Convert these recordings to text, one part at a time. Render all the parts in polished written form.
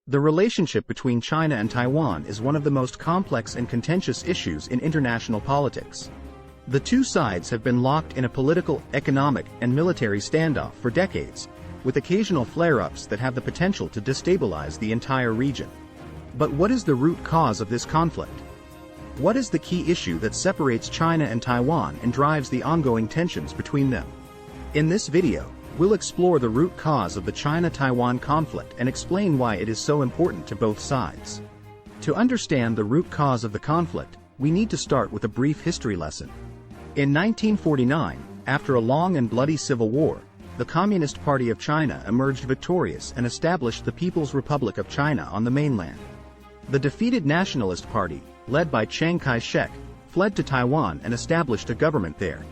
The relationship between China and Taiwan is one of the most complex and contentious issues in international politics. The two sides have been locked in a political, economic, and military standoff for decades, with occasional flare-ups that have the potential to destabilize the entire region. But what is the root cause of this conflict? What is the key issue that separates China and Taiwan and drives the ongoing tensions between them? In this video, we'll explore the root cause of the China-Taiwan conflict and explain why it is so important to both sides. To understand the root cause of the conflict, we need to start with a brief history lesson. In 1949, after a long and bloody civil war, the Communist Party of China emerged victorious and established the People's Republic of China on the mainland. The defeated Nationalist Party, led by Chiang Kai-shek, fled to Taiwan and established a government there.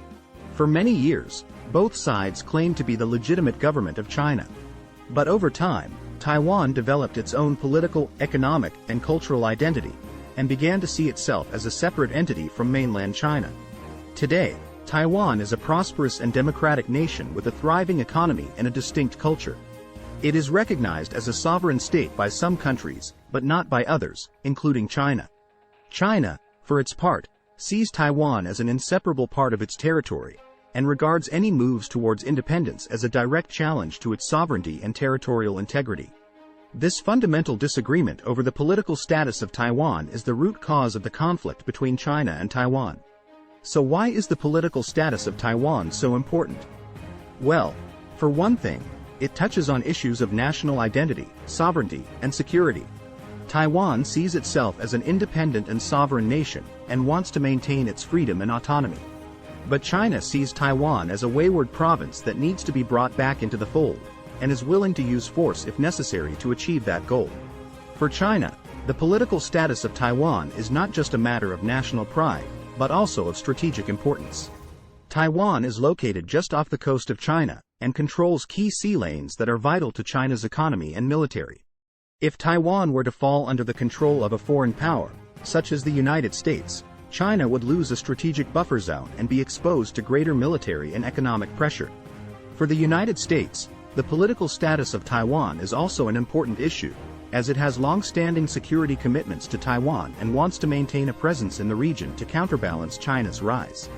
For many years, both sides claimed to be the legitimate government of China. But over time, Taiwan developed its own political, economic, and cultural identity, and began to see itself as a separate entity from mainland China. Today, Taiwan is a prosperous and democratic nation with a thriving economy and a distinct culture. It is recognized as a sovereign state by some countries, but not by others, including China. China, for its part, sees Taiwan as an inseparable part of its territory, and regards any moves towards independence as a direct challenge to its sovereignty and territorial integrity. This fundamental disagreement over the political status of Taiwan is the root cause of the conflict between China and Taiwan. So why is the political status of Taiwan so important? Well, for one thing, it touches on issues of national identity, sovereignty, and security. Taiwan sees itself as an independent and sovereign nation, and wants to maintain its freedom and autonomy. But China sees Taiwan as a wayward province that needs to be brought back into the fold, and is willing to use force if necessary to achieve that goal. For China, the political status of Taiwan is not just a matter of national pride, but also of strategic importance. Taiwan is located just off the coast of China, and controls key sea lanes that are vital to China's economy and military. If Taiwan were to fall under the control of a foreign power, such as the United States, China would lose a strategic buffer zone and be exposed to greater military and economic pressure. For the United States, the political status of Taiwan is also an important issue, as it has long-standing security commitments to Taiwan and wants to maintain a presence in the region to counterbalance China's rise.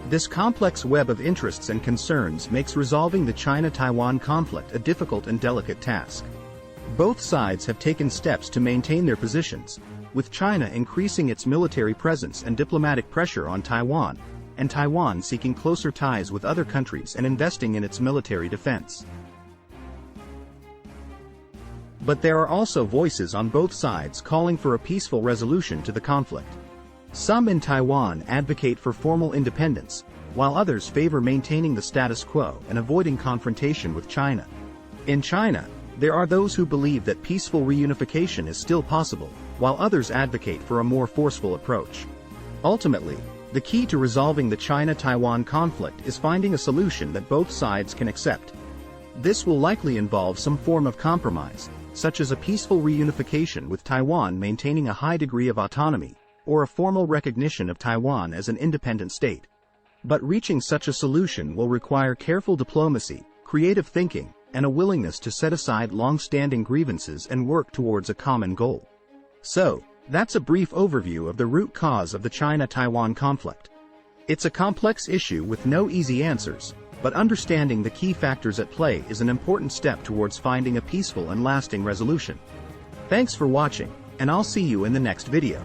This complex web of interests and concerns makes resolving the China-Taiwan conflict a difficult and delicate task. Both sides have taken steps to maintain their positions, with China increasing its military presence and diplomatic pressure on Taiwan, and Taiwan seeking closer ties with other countries and investing in its military defense. But there are also voices on both sides calling for a peaceful resolution to the conflict. Some in Taiwan advocate for formal independence, while others favor maintaining the status quo and avoiding confrontation with China. In China, there are those who believe that peaceful reunification is still possible, while others advocate for a more forceful approach. Ultimately, the key to resolving the China-Taiwan conflict is finding a solution that both sides can accept. This will likely involve some form of compromise, such as a peaceful reunification with Taiwan maintaining a high degree of autonomy, or a formal recognition of Taiwan as an independent state. But reaching such a solution will require careful diplomacy, creative thinking, and a willingness to set aside long-standing grievances and work towards a common goal. So, that's a brief overview of the root cause of the China-Taiwan conflict. It's a complex issue with no easy answers, but understanding the key factors at play is an important step towards finding a peaceful and lasting resolution. Thanks for watching, and I'll see you in the next video.